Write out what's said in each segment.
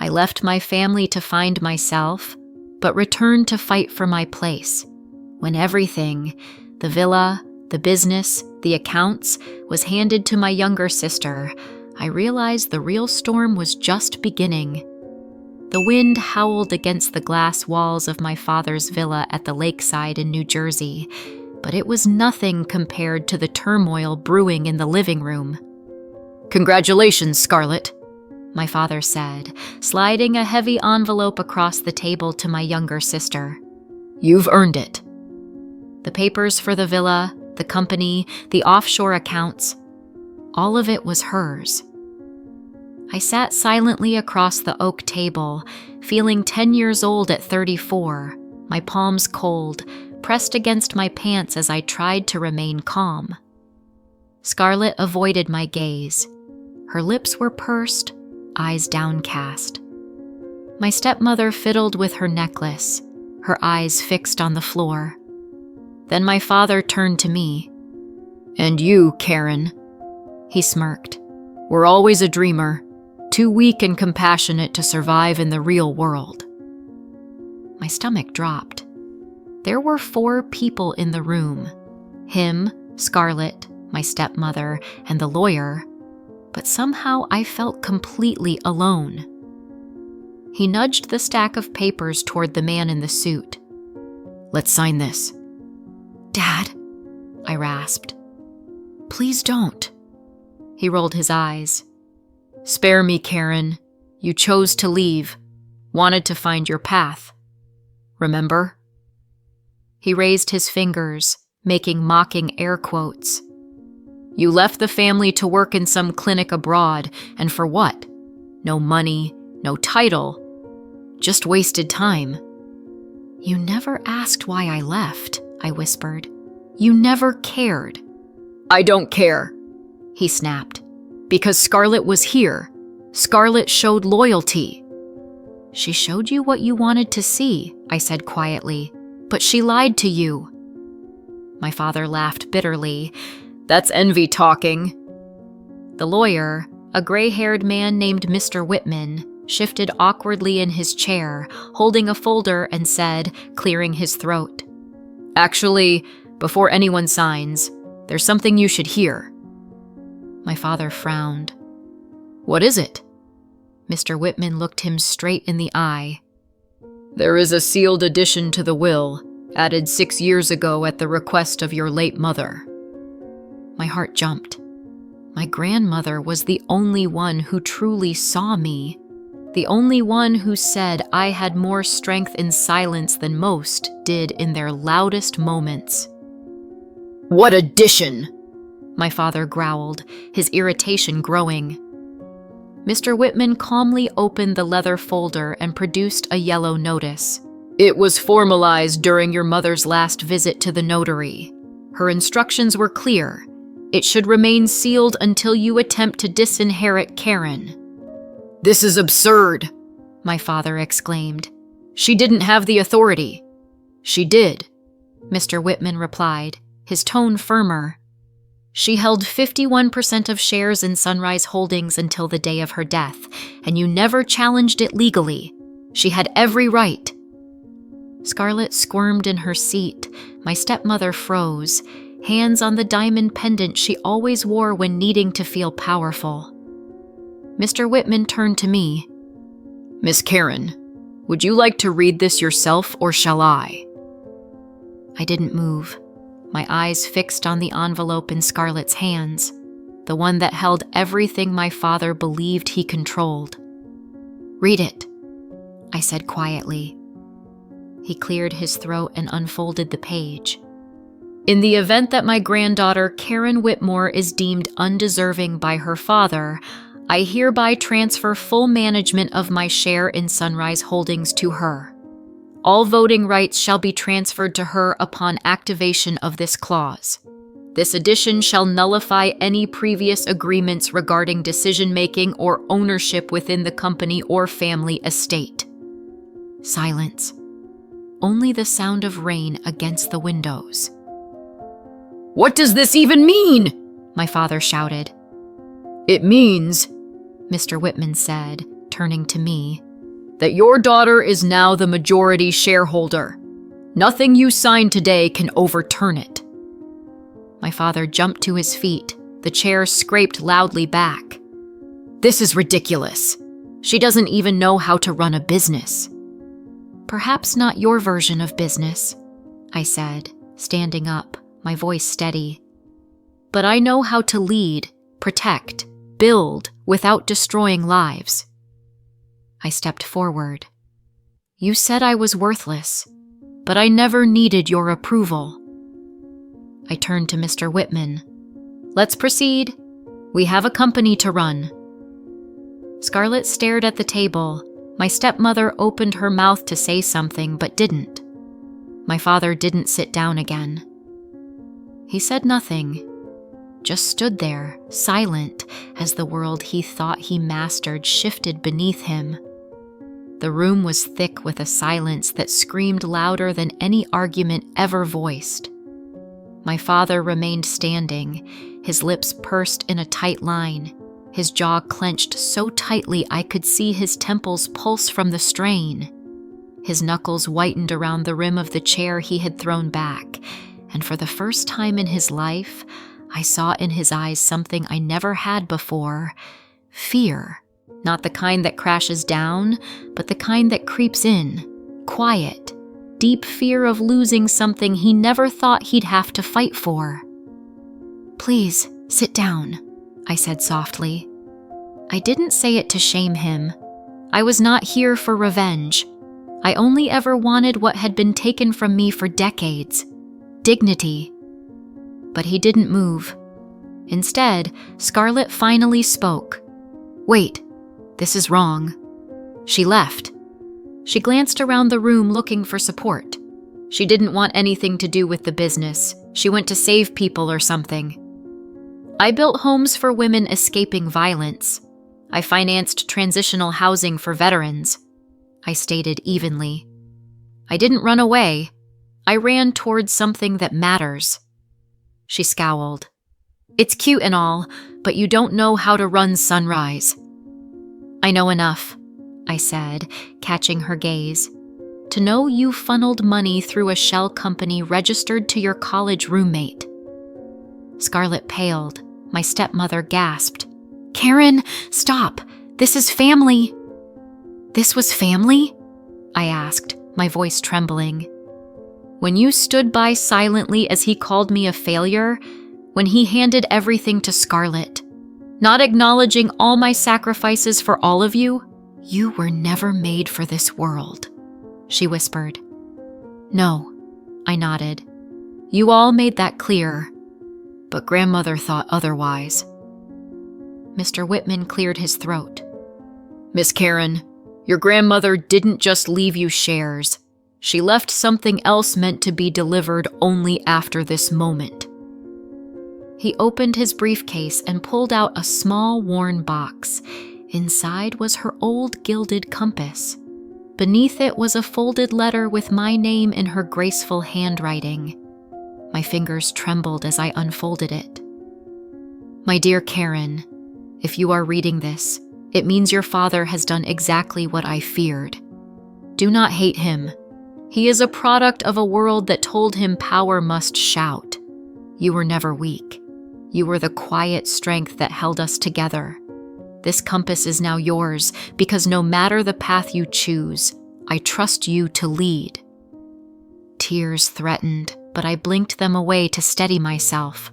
I left my family to find myself, but returned to fight for my place. When everything, the villa, the business, the accounts, was handed to my younger sister, I realized the real storm was just beginning. The wind howled against the glass walls of my father's villa at the lakeside in New Jersey, but it was nothing compared to the turmoil brewing in the living room. "Congratulations, Scarlett," my father said, sliding a heavy envelope across the table to my younger sister. "You've earned it." The papers for the villa, the company, the offshore accounts, all of it was hers. I sat silently across the oak table, feeling 10 years old at 34, my palms cold, pressed against my pants as I tried to remain calm. Scarlett avoided my gaze. Her lips were pursed, eyes downcast. My stepmother fiddled with her necklace, her eyes fixed on the floor. Then my father turned to me. "And you, Karen," he smirked, "were always a dreamer, too weak and compassionate to survive in the real world." My stomach dropped. There were 4 people in the room. Him, Scarlett, my stepmother, and the lawyer, but somehow I felt completely alone. He nudged the stack of papers toward the man in the suit. "Let's sign this." "Dad," I rasped. "Please don't." He rolled his eyes. "Spare me, Karen. You chose to leave, wanted to find your path. Remember?" He raised his fingers, making mocking air quotes. "You left the family to work in some clinic abroad, and for what? No money, no title. Just wasted time." "You never asked why I left," I whispered. "You never cared." "I don't care," he snapped. "Because Scarlett was here. Scarlett showed loyalty." "She showed you what you wanted to see," I said quietly, "but she lied to you." My father laughed bitterly. "That's envy talking." The lawyer, a gray-haired man named Mr. Whitman, shifted awkwardly in his chair, holding a folder, and said, clearing his throat, "Actually, before anyone signs, there's something you should hear." My father frowned. "What is it?" Mr. Whitman looked him straight in the eye. "There is a sealed addition to the will, added 6 years ago at the request of your late mother." My heart jumped. My grandmother was the only one who truly saw me, the only one who said I had more strength in silence than most did in their loudest moments. "What addition?" my father growled, his irritation growing. Mr. Whitman calmly opened the leather folder and produced a yellow notice. "It was formalized during your mother's last visit to the notary. Her instructions were clear. It should remain sealed until you attempt to disinherit Karen." "This is absurd," my father exclaimed. "She didn't have the authority." "She did," Mr. Whitman replied, his tone firmer. "She held 51% of shares in Sunrise Holdings until the day of her death, and you never challenged it legally. She had every right." Scarlett squirmed in her seat. My stepmother froze, hands on the diamond pendant she always wore when needing to feel powerful. Mr. Whitman turned to me. "Miss Karen, would you like to read this yourself, or shall I?" I didn't move, my eyes fixed on the envelope in Scarlett's hands, the one that held everything my father believed he controlled. "Read it," I said quietly. He cleared his throat and unfolded the page. "In the event that my granddaughter Karen Whitmore is deemed undeserving by her father, I hereby transfer full management of my share in Sunrise Holdings to her. All voting rights shall be transferred to her upon activation of this clause. This addition shall nullify any previous agreements regarding decision-making or ownership within the company or family estate." Silence. Only the sound of rain against the windows. "What does this even mean?" my father shouted. "It means," Mr. Whitman said, turning to me, that your daughter is now the majority shareholder. Nothing you sign today can overturn it." My father jumped to his feet. The chair scraped loudly back. "This is ridiculous. She doesn't even know how to run a business." "Perhaps not your version of business," I said, standing up, my voice steady. "But I know how to lead, protect, build without destroying lives." I stepped forward. "You said I was worthless, but I never needed your approval." I turned to Mr. Whitman. "Let's proceed. We have a company to run." Scarlett stared at the table. My stepmother opened her mouth to say something, but didn't. My father didn't sit down again. He said nothing, just stood there, silent, as the world he thought he mastered shifted beneath him. The room was thick with a silence that screamed louder than any argument ever voiced. My father remained standing, his lips pursed in a tight line, his jaw clenched so tightly I could see his temples pulse from the strain. His knuckles whitened around the rim of the chair he had thrown back, and for the first time in his life, I saw in his eyes something I never had before: fear. Not the kind that crashes down, but the kind that creeps in, quiet, deep fear of losing something he never thought he'd have to fight for. "Please, sit down," I said softly. I didn't say it to shame him. I was not here for revenge. I only ever wanted what had been taken from me for decades: dignity. But he didn't move. Instead, Scarlett finally spoke. "Wait, this is wrong." She left. She glanced around the room looking for support. She didn't want anything to do with the business. She went to save people or something. "I built homes for women escaping violence. I financed transitional housing for veterans," I stated evenly. "I didn't run away. I ran towards something that matters." She scowled. "It's cute and all, but you don't know how to run Sunrise." "I know enough," I said, catching her gaze. "To know you funneled money through a shell company registered to your college roommate." Scarlett paled. My stepmother gasped. "Karen, stop! This is family!" "This was family?" I asked, my voice trembling. "When you stood by silently as he called me a failure, when he handed everything to Scarlett, not acknowledging all my sacrifices for all of you, you were never made for this world," she whispered. "No," I nodded. "You all made that clear, but grandmother thought otherwise." Mr. Whitman cleared his throat. "Miss Karen, your grandmother didn't just leave you shares. She left something else meant to be delivered only after this moment." He opened his briefcase and pulled out a small, worn box. Inside was her old gilded compass. Beneath it was a folded letter with my name in her graceful handwriting. My fingers trembled as I unfolded it. "My dear Karen, if you are reading this, it means your father has done exactly what I feared. Do not hate him. He is a product of a world that told him power must shout. You were never weak. You were the quiet strength that held us together. This compass is now yours because no matter the path you choose, I trust you to lead." Tears threatened, but I blinked them away to steady myself.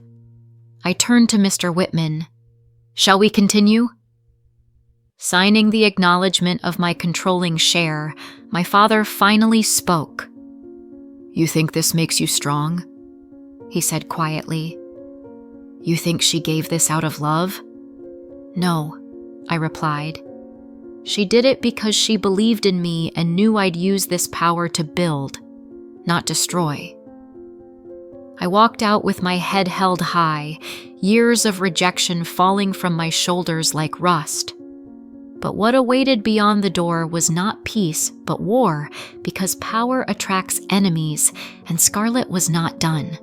I turned to Mr. Whitman. "Shall we continue?" Signing the acknowledgement of my controlling share, my father finally spoke. "You think this makes you strong?" he said quietly. "You think she gave this out of love?" "No," I replied. "She did it because she believed in me and knew I'd use this power to build, not destroy." I walked out with my head held high, years of rejection falling from my shoulders like rust. But what awaited beyond the door was not peace, but war, because power attracts enemies, and Scarlett was not done.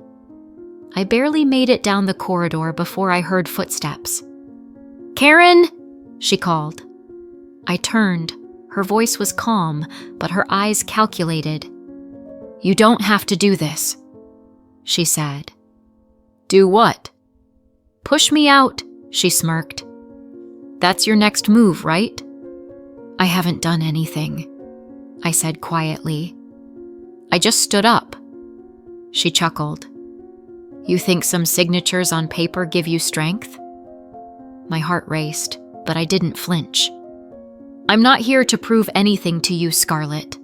I barely made it down the corridor before I heard footsteps. "Karen!" she called. I turned. Her voice was calm, but her eyes calculated. "You don't have to do this," she said. "Do what?" "Push me out," she smirked. "That's your next move, right?" "I haven't done anything," I said quietly. "I just stood up." She chuckled. "You think some signatures on paper give you strength?" My heart raced, but I didn't flinch. "I'm not here to prove anything to you, Scarlett.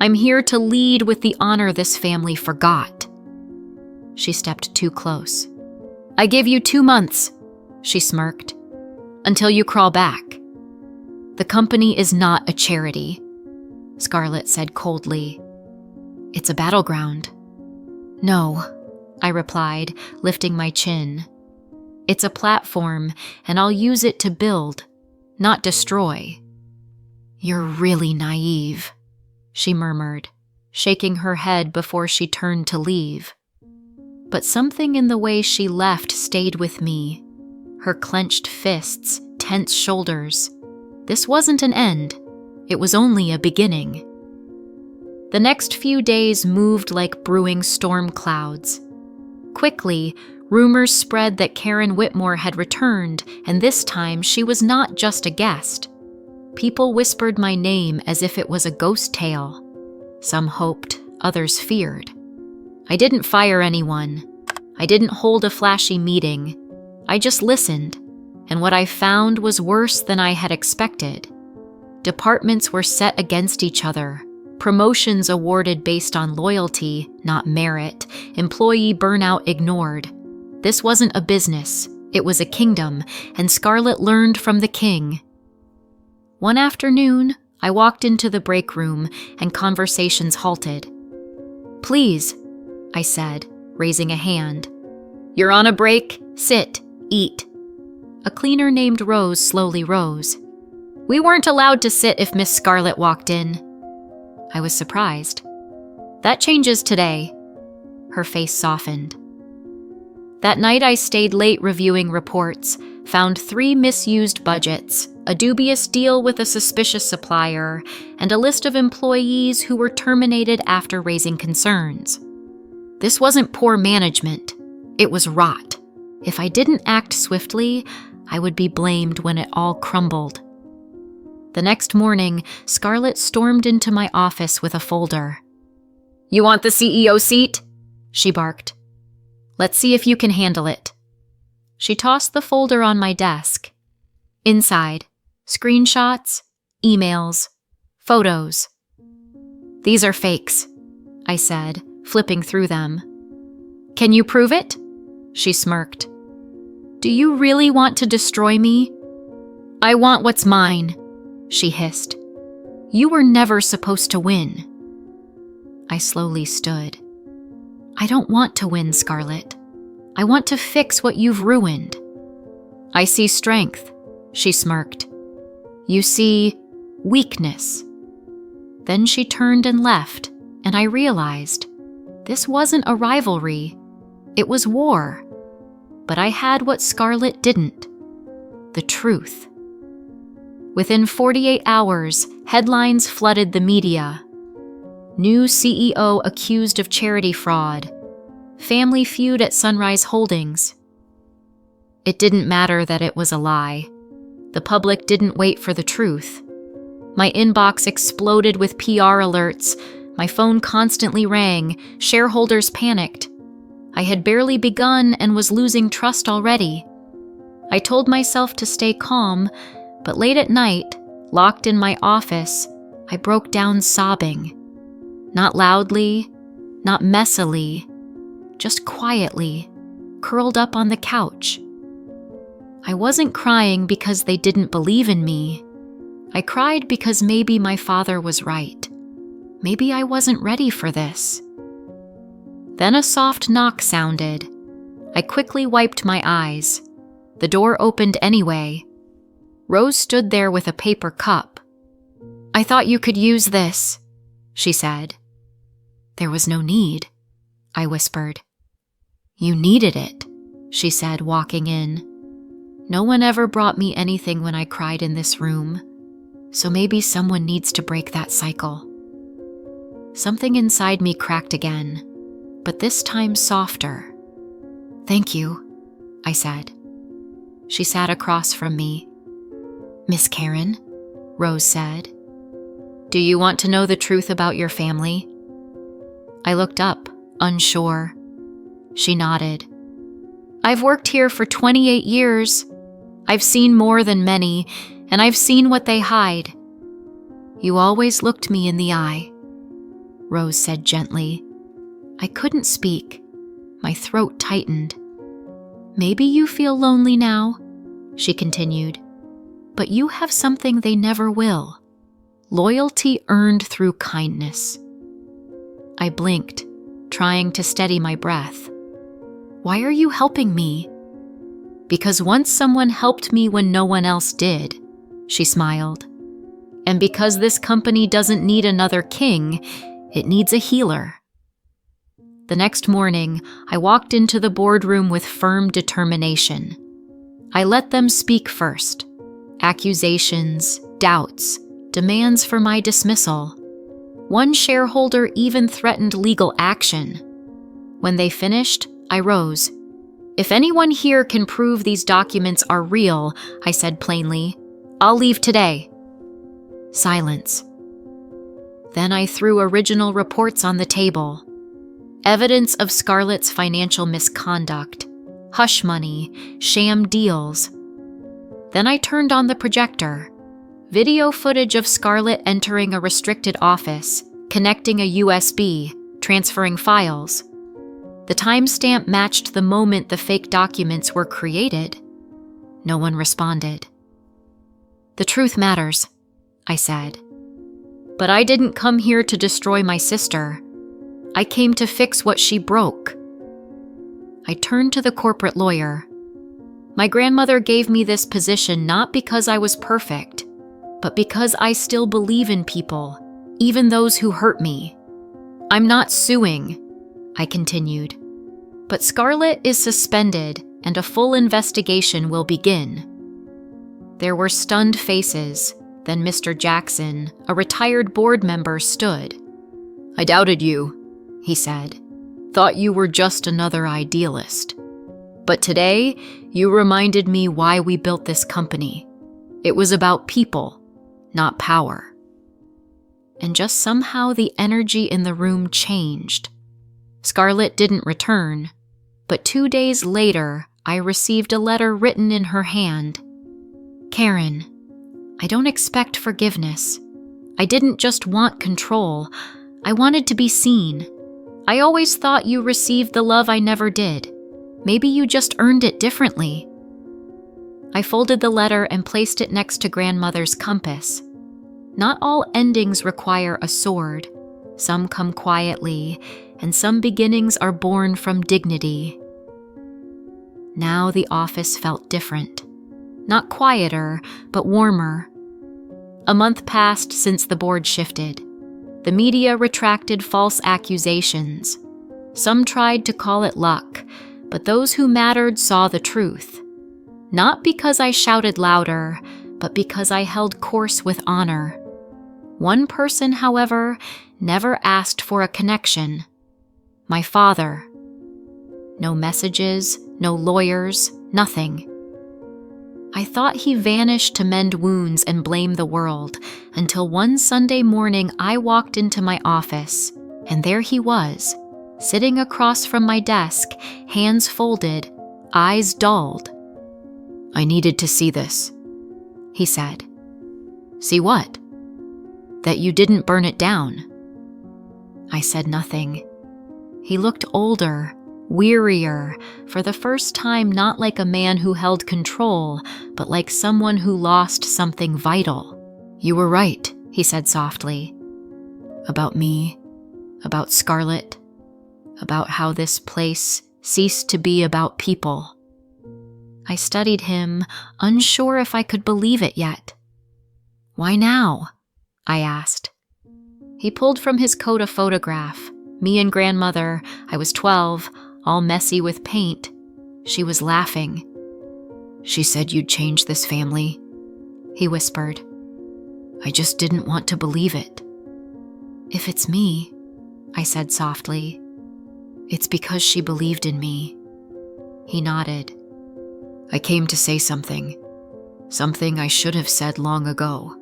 I'm here to lead with the honor this family forgot." She stepped too close. "I give you 2 months," she smirked, "until you crawl back." "The company is not a charity," Scarlett said coldly. "It's a battleground." "No," I replied, lifting my chin. "It's a platform, and I'll use it to build, not destroy." "You're really naive," she murmured, shaking her head before she turned to leave. But something in the way she left stayed with me. Her clenched fists, tense shoulders. This wasn't an end. It was only a beginning. The next few days moved like brewing storm clouds. Quickly, rumors spread that Karen Whitmore had returned, and this time she was not just a guest. People whispered my name as if it was a ghost tale. Some hoped, others feared. I didn't fire anyone. I didn't hold a flashy meeting. I just listened, and what I found was worse than I had expected. Departments were set against each other. Promotions awarded based on loyalty, not merit. Employee burnout ignored. This wasn't a business. It was a kingdom, and Scarlett learned from the king. One afternoon, I walked into the break room, and conversations halted. "Please," I said, raising a hand. "You're on a break. Sit. Eat." A cleaner named Rose slowly rose. "We weren't allowed to sit if Miss Scarlett walked in." I was surprised. "That changes today." Her face softened. That night I stayed late reviewing reports, found 3 misused budgets, a dubious deal with a suspicious supplier, and a list of employees who were terminated after raising concerns. This wasn't poor management. It was rot. If I didn't act swiftly, I would be blamed when it all crumbled. The next morning, Scarlett stormed into my office with a folder. "You want the CEO seat?" she barked. "Let's see if you can handle it." She tossed the folder on my desk. Inside, screenshots, emails, photos. "These are fakes," I said, flipping through them. "Can you prove it?" She smirked. "Do you really want to destroy me?" "I want what's mine," she hissed. "You were never supposed to win." I slowly stood. "I don't want to win, Scarlett. I want to fix what you've ruined." "I see strength," she smirked. "You see weakness." Then she turned and left, and I realized this wasn't a rivalry. It was war. But I had what Scarlett didn't: the truth. Within 48 hours, headlines flooded the media. New CEO accused of charity fraud. Family feud at Sunrise Holdings. It didn't matter that it was a lie. The public didn't wait for the truth. My inbox exploded with PR alerts. My phone constantly rang. Shareholders panicked. I had barely begun and was losing trust already. I told myself to stay calm, but late at night, locked in my office, I broke down sobbing. Not loudly, not messily, just quietly, curled up on the couch. I wasn't crying because they didn't believe in me. I cried because maybe my father was right. Maybe I wasn't ready for this. Then a soft knock sounded. I quickly wiped my eyes. The door opened anyway. Rose stood there with a paper cup. "I thought you could use this," she said. "There was no need," I whispered. "You needed it," she said, walking in. No one ever brought me anything when I cried in this room. So maybe someone needs to break that cycle. Something inside me cracked again, but this time softer. "Thank you," I said. She sat across from me. "Miss Karen," Rose said, "do you want to know the truth about your family?" I looked up, unsure. She nodded. "I've worked here for 28 years. I've seen more than many, and I've seen what they hide." "You always looked me in the eye," Rose said gently. I couldn't speak. My throat tightened. "Maybe you feel lonely now," she continued, "but you have something they never will. Loyalty earned through kindness." I blinked, trying to steady my breath. "Why are you helping me?" "Because once someone helped me when no one else did," she smiled. "And because this company doesn't need another king, it needs a healer." The next morning, I walked into the boardroom with firm determination. I let them speak first. Accusations, doubts, demands for my dismissal. One shareholder even threatened legal action. When they finished, I rose. "If anyone here can prove these documents are real," I said plainly, "I'll leave today." Silence. Then I threw original reports on the table. Evidence of Scarlett's financial misconduct, hush money, sham deals. Then I turned on the projector. Video footage of Scarlett entering a restricted office, connecting a USB, transferring files. The timestamp matched the moment the fake documents were created. No one responded. "The truth matters," I said. "But I didn't come here to destroy my sister. I came to fix what she broke." I turned to the corporate lawyer. "My grandmother gave me this position not because I was perfect, but because I still believe in people, even those who hurt me. I'm not suing," I continued. "But Scarlett is suspended and a full investigation will begin." There were stunned faces. Then Mr. Jackson, a retired board member, stood. "I doubted you," he said. "Thought you were just another idealist. But today, you reminded me why we built this company. It was about people, not power." And just somehow the energy in the room changed. Scarlett didn't return, but 2 days later, I received a letter written in her hand. "Karen, I don't expect forgiveness. I didn't just want control. I wanted to be seen. I always thought you received the love I never did. Maybe you just earned it differently." I folded the letter and placed it next to grandmother's compass. Not all endings require a sword. Some come quietly, and some beginnings are born from dignity. Now the office felt different. Not quieter, but warmer. A month passed since the board shifted. The media retracted false accusations. Some tried to call it luck, but those who mattered saw the truth. Not because I shouted louder, but because I held course with honor. One person, however, never asked for a connection. My father. No messages, no lawyers, nothing. I thought he vanished to mend wounds and blame the world, until one Sunday morning I walked into my office, and there he was, sitting across from my desk, hands folded, eyes dulled. "I needed to see this," he said. "See what?" "That you didn't burn it down." I said nothing. He looked older, wearier, for the first time not like a man who held control, but like someone who lost something vital. "You were right," he said softly. "About me, about Scarlett, about how this place ceased to be about people." I studied him, unsure if I could believe it yet. "Why now?" I asked. He pulled from his coat a photograph. Me and grandmother, I was 12, all messy with paint. She was laughing. "She said you'd change this family," he whispered. I just didn't want to believe it. If it's me, I said softly, it's because she believed in me. He nodded. I came to say something I should have said long ago.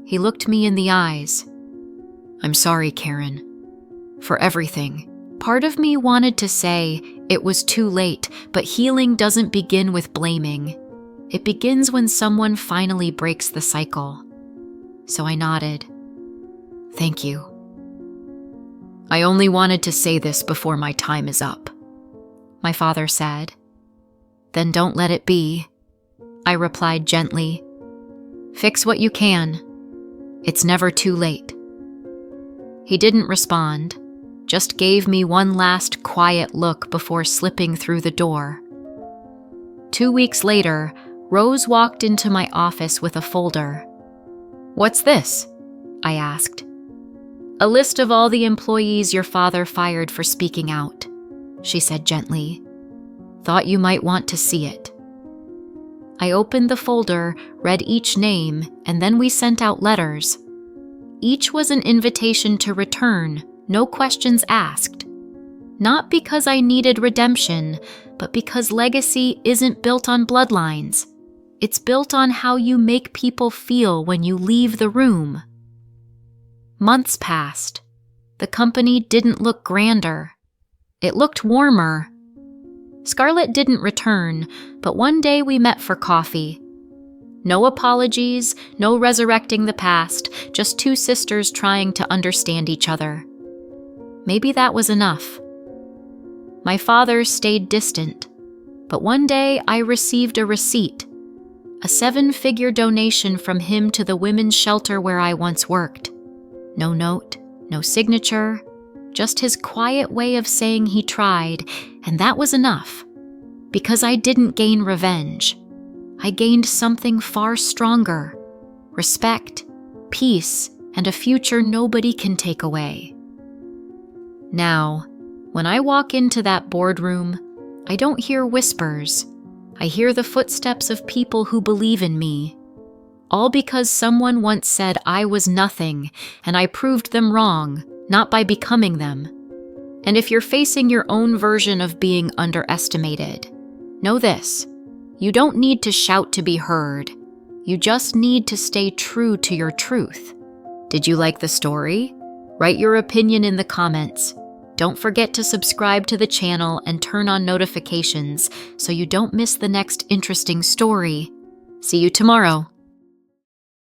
He looked me in the eyes. I'm sorry, Karen, for everything. Part of me wanted to say it was too late, but healing doesn't begin with blaming. It begins when someone finally breaks the cycle. So I nodded. Thank you. I only wanted to say this before my time is up, my father said. Then don't let it be, I replied gently. Fix what you can. It's never too late. He didn't respond, just gave me one last quiet look before slipping through the door. 2 weeks later, Rose walked into my office with a folder. What's this? I asked. A list of all the employees your father fired for speaking out, she said gently. Thought you might want to see it. I opened the folder, read each name, and then we sent out letters. Each was an invitation to return, no questions asked. Not because I needed redemption, but because legacy isn't built on bloodlines. It's built on how you make people feel when you leave the room. Months passed. The company didn't look grander. It looked warmer. Scarlett didn't return, but one day we met for coffee. No apologies, no resurrecting the past, just two sisters trying to understand each other. Maybe that was enough. My father stayed distant, but one day I received a receipt, a 7-figure donation from him to the women's shelter where I once worked. No note, no signature, just his quiet way of saying he tried, and that was enough. Because I didn't gain revenge. I gained something far stronger: respect, peace, and a future nobody can take away. Now, when I walk into that boardroom, I don't hear whispers. I hear the footsteps of people who believe in me. All because someone once said I was nothing, and I proved them wrong, not by becoming them. And if you're facing your own version of being underestimated, know this: you don't need to shout to be heard. You just need to stay true to your truth. Did you like the story? Write your opinion in the comments. Don't forget to subscribe to the channel and turn on notifications so you don't miss the next interesting story. See you tomorrow.